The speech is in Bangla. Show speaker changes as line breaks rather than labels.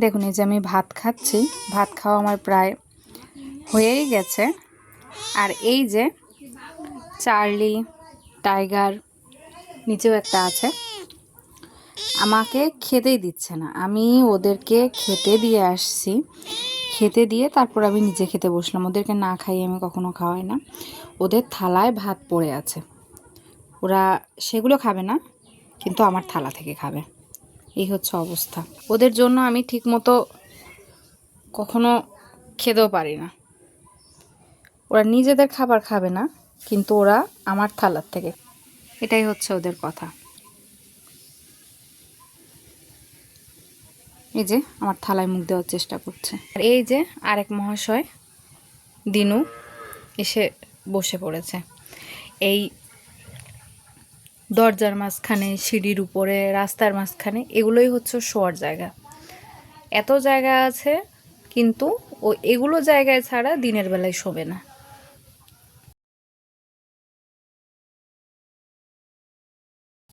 দেখুন এই যে আমি ভাত খাচ্ছি, ভাত খাওয়া আমার প্রায় হয়েই গেছে। আর এই যে চার্লি, টাইগার, নিচেও একটা আছে, আমাকে খেতেই দিচ্ছে না। আমি ওদেরকে খেতে দিয়ে আসছি, খেতে দিয়ে তারপর আমি নিজে খেতে বসলাম। ওদেরকে না খাইয়ে আমি কখনো খাওয়াই না। ওদের থালায় ভাত পড়ে আছে, ওরা সেগুলো খাবে না, কিন্তু আমার থালা থেকে খাবে। এই হচ্ছে অবস্থা। ওদের জন্য আমি ঠিকমতো কখনো খেতেও পারি না। ওরা নিজেদের খাবার খাবে না, কিন্তু ওরা আমার থালার থেকে। এটাই হচ্ছে ওদের কথা। এই যে আমার থালায় মুখ দেওয়ার চেষ্টা করছে। আর এই যে আরেক মহাশয় দিনু এসে বসে পড়েছে এই দরজার মাঝখানে, সিঁড়ির উপরে, রাস্তার মাঝখানে। এগুলোই হচ্ছে শোয়ার জায়গা। এত জায়গা আছে, কিন্তু ও এগুলো জায়গায় ছাড়া দিনের বেলায় শোবে না।